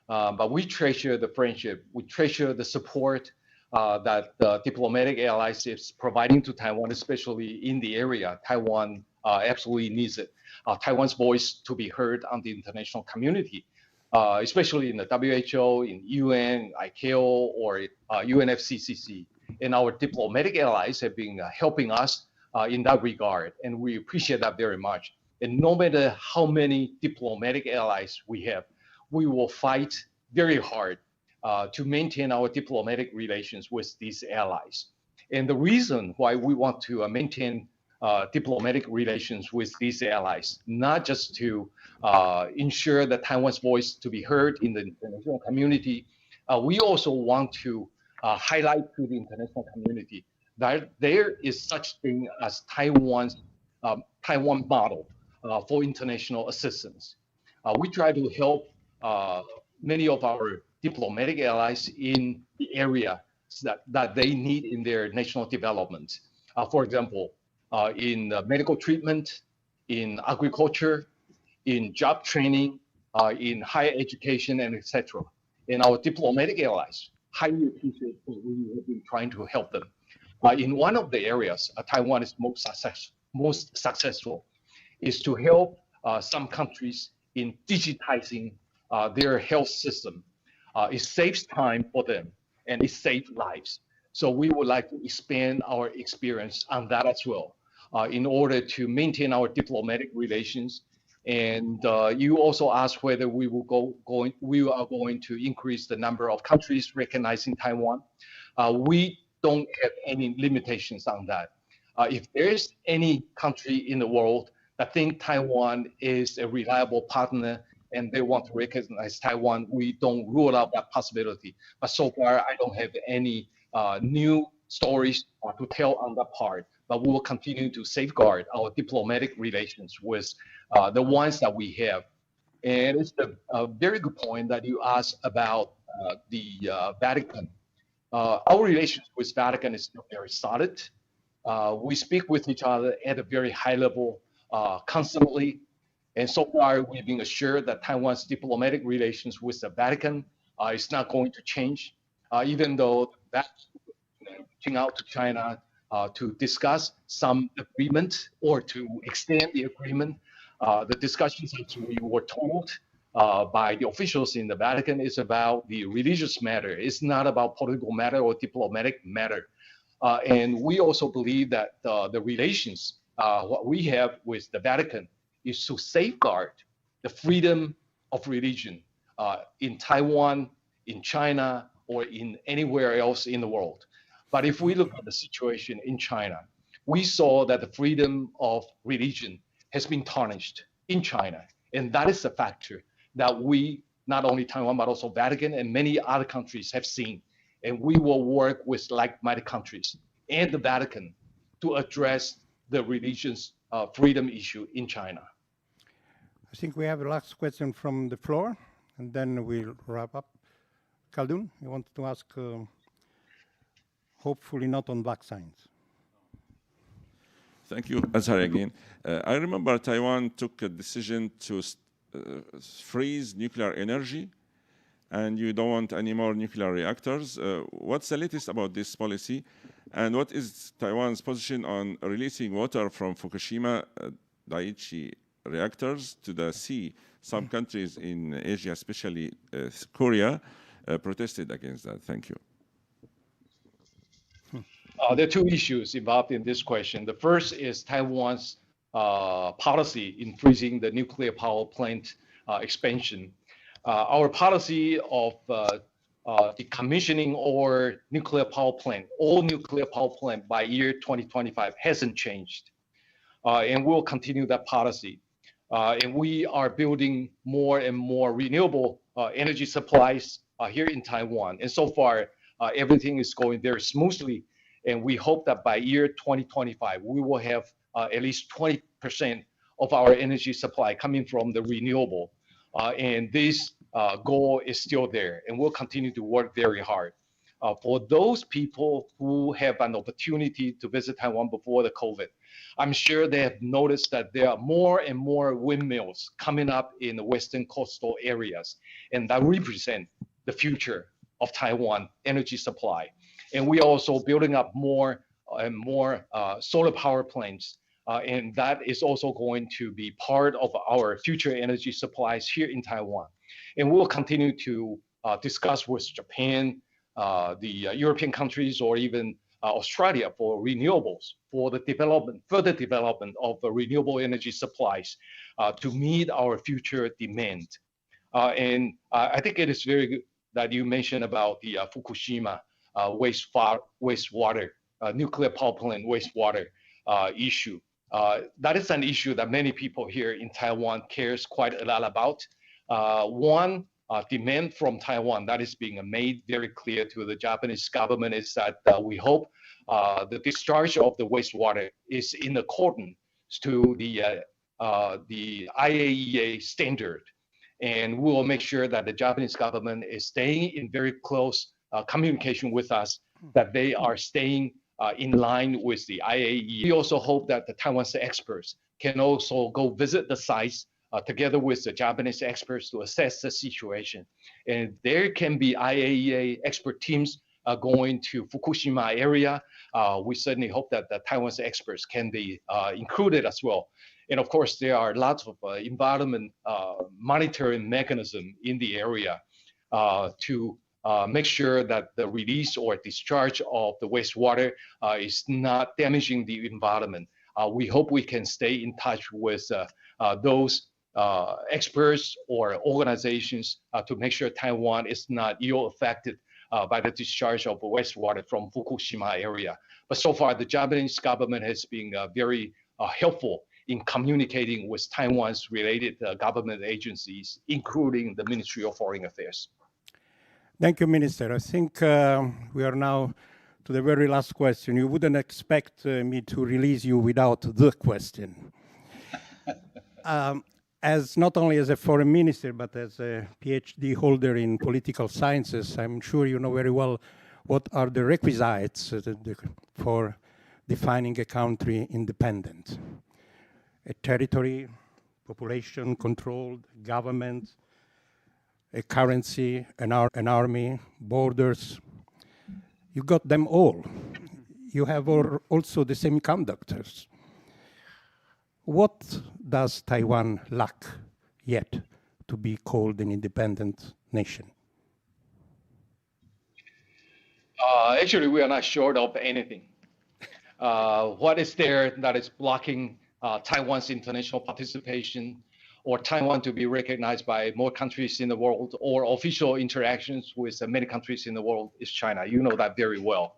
but we treasure the friendship, we treasure the support that the diplomatic allies is providing to Taiwan, especially in the area. Taiwan absolutely needs it. Taiwan's voice to be heard on the international community, especially in the WHO, in UN, ICAO, or UNFCCC. And our diplomatic allies have been helping us in that regard, and we appreciate that very much. And no matter how many diplomatic allies we have, we will fight very hard to maintain our diplomatic relations with these allies. And the reason why we want to maintain diplomatic relations with these allies, not just to ensure that Taiwan's voice to be heard in the international community, we also want to highlight to the international community that there is such thing as Taiwan model for international assistance. We try to help many of our diplomatic allies in the area that they need in their national development. For example, in medical treatment, in agriculture, in job training, in higher education, and etc. And our diplomatic allies highly appreciate what we have been trying to help them. In one of the areas Taiwan is most successful is to help some countries in digitizing their health system. It saves time for them and it saves lives. So we would like to expand our experience on that as well in order to maintain our diplomatic relations. And you also asked whether we are going to increase the number of countries recognizing Taiwan. We don't have any limitations on that. If there is any country in the world that think Taiwan is a reliable partner and they want to recognize Taiwan, we don't rule out that possibility. But so far, I don't have any new stories to tell on that part. But we will continue to safeguard our diplomatic relations with the ones that we have. And it's a very good point that you asked about the Vatican. Our relations with Vatican is still very solid. We speak with each other at a very high level constantly. And so far, we've been assured that Taiwan's diplomatic relations with the Vatican is not going to change, even though that's reaching out to China to discuss some agreement or to extend the agreement. The discussions that we were told by the officials in the Vatican is about the religious matter. It's not about political matter or diplomatic matter. And we also believe that the relations, what we have with the Vatican is to safeguard the freedom of religion in Taiwan, in China, or in anywhere else in the world. But if we look at the situation in China, we saw that the freedom of religion has been tarnished in China. And that is a factor that we, not only Taiwan, but also Vatican and many other countries have seen. And we will work with like-minded countries and the Vatican to address the religion's freedom issue in China. I think we have a last question from the floor, and then we'll wrap up. Khaldun, you want to ask, hopefully not on vaccines. Thank you, Azhar, again. I remember Taiwan took a decision to freeze nuclear energy, and you don't want any more nuclear reactors. What's the latest about this policy? And what is Taiwan's position on releasing water from Fukushima Daiichi reactors to the sea? Some countries in Asia, especially Korea, protested against that. Thank you. There are two issues involved in this question. The first is Taiwan's policy in freezing the nuclear power plant expansion. Our policy of decommissioning all nuclear power plant by year 2025 hasn't changed. And we'll continue that policy. And we are building more and more renewable energy supplies here in Taiwan. And so far, everything is going very smoothly. And we hope that by year 2025, we will have at least 20% of our energy supply coming from the renewable. And this goal is still there, and we'll continue to work very hard. For those people who have an opportunity to visit Taiwan before the COVID, I'm sure they have noticed that there are more and more windmills coming up in the western coastal areas, and that represent the future of Taiwan energy supply. And we are also building up more and more solar power plants, and that is also going to be part of our future energy supplies here in Taiwan. And we'll continue to discuss with Japan, the European countries, or even Australia for renewables, for the further development of renewable energy supplies to meet our future demand. And I think it is very good that you mentioned about the Fukushima wastewater, nuclear power plant wastewater issue. That is an issue that many people here in Taiwan cares quite a lot about. One demand from Taiwan that is being made very clear to the Japanese government is that we hope the discharge of the wastewater is in accordance to the IAEA standard. And we will make sure that the Japanese government is staying in very close communication with us, that they are staying in line with the IAEA. We also hope that the Taiwanese experts can also go visit the sites together with the Japanese experts to assess the situation. And there can be IAEA expert teams going to Fukushima area. We certainly hope that the Taiwanese experts can be included as well. And of course, there are lots of environment monitoring mechanism in the area to make sure that the release or discharge of the wastewater is not damaging the environment. We hope we can stay in touch with those experts or organizations to make sure Taiwan is not ill affected by the discharge of wastewater from Fukushima area. But so far, the Japanese government has been very helpful in communicating with Taiwan's related government agencies, including the Ministry of Foreign Affairs. Thank you, Minister. I think we are now to the very last question. You wouldn't expect me to release you without the question. As not only as a foreign minister, but as a PhD holder in political sciences, I'm sure you know very well what are the requisites for defining a country independent. A territory, population controlled, government, a currency, an army, borders. You got them all. You have also the semiconductors. What does Taiwan lack yet to be called an independent nation? Actually, we are not short of anything. What is there that is blocking Taiwan's international participation, or Taiwan to be recognized by more countries in the world, or official interactions with many countries in the world, is China. You know that very well.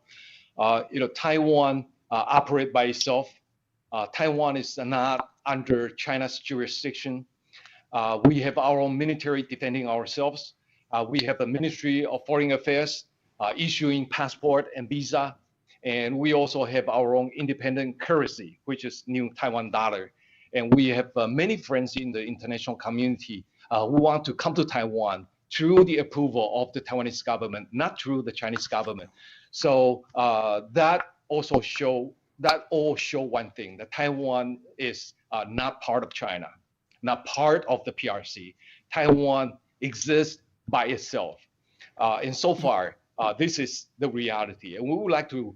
Taiwan operates by itself. Taiwan is not under China's jurisdiction. We have our own military defending ourselves. We have a Ministry of Foreign Affairs issuing passport and visa. And we also have our own independent currency, which is New Taiwan dollar. And we have many friends in the international community who want to come to Taiwan through the approval of the Taiwanese government, not through the Chinese government. So that all show one thing, that Taiwan is not part of China, not part of the PRC. Taiwan exists by itself. And so far, this is the reality. And we would like to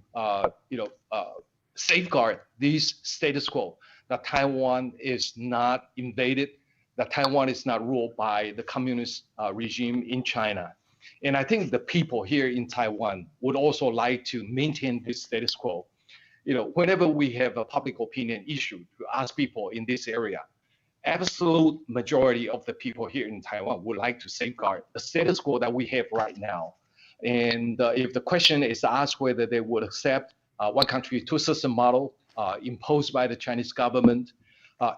safeguard this status quo, that Taiwan is not invaded, that Taiwan is not ruled by the communist regime in China. And I think the people here in Taiwan would also like to maintain this status quo. Whenever we have a public opinion issue to ask people in this area, absolute majority of the people here in Taiwan would like to safeguard the status quo that we have right now. And if the question is asked whether they would accept one country, two system model imposed by the Chinese government,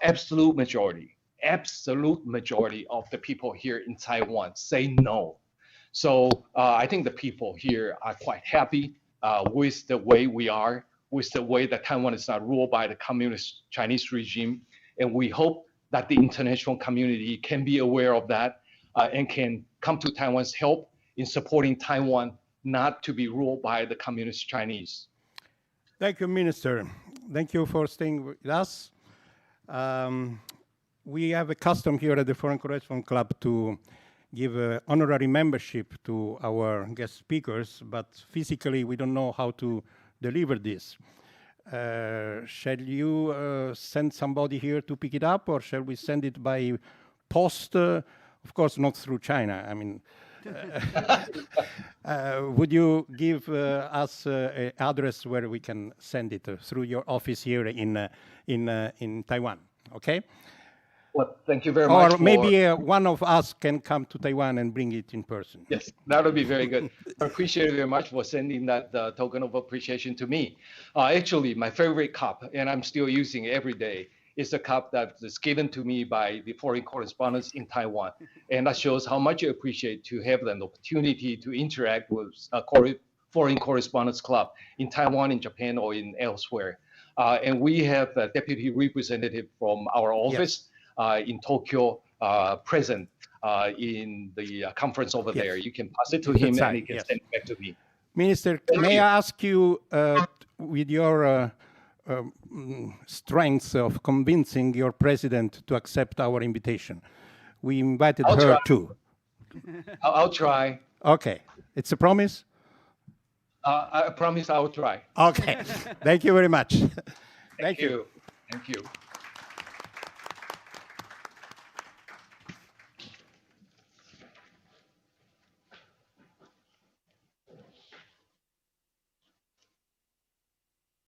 absolute majority of the people here in Taiwan say no. So I think the people here are quite happy with the way we are, with the way that Taiwan is not ruled by the communist Chinese regime. And we hope that the international community can be aware of that and can come to Taiwan's help in supporting Taiwan not to be ruled by the communist Chinese. Thank you, Minister. Thank you for staying with us. We have a custom here at the Foreign Correspondents Club to give honorary membership to our guest speakers, but physically we don't know how to deliver this. Shall you send somebody here to pick it up, or shall we send it by post? Of course, not through China. I mean, would you give us an address where we can send it through your office here in Taiwan? Okay. Well, thank you very much. Or maybe one of us can come to Taiwan and bring it in person. Yes, that would be very good. I appreciate it very much for sending that token of appreciation to me. Actually, my favorite cup, and I'm still using it every day, is a cup that is given to me by the foreign correspondents in Taiwan. And that shows how much I appreciate to have an opportunity to interact with a foreign correspondents club in Taiwan, in Japan, or in elsewhere. And we have a deputy representative from our office. Yes. In Tokyo, present in the conference over there. You can pass it to him and he can send it back to me. Minister, may I ask you, with your strength of convincing your president to accept our invitation? We invited her too. I'll try. Okay. It's a promise? I promise I will try. Okay. Thank you very much. Thank you. Thank you.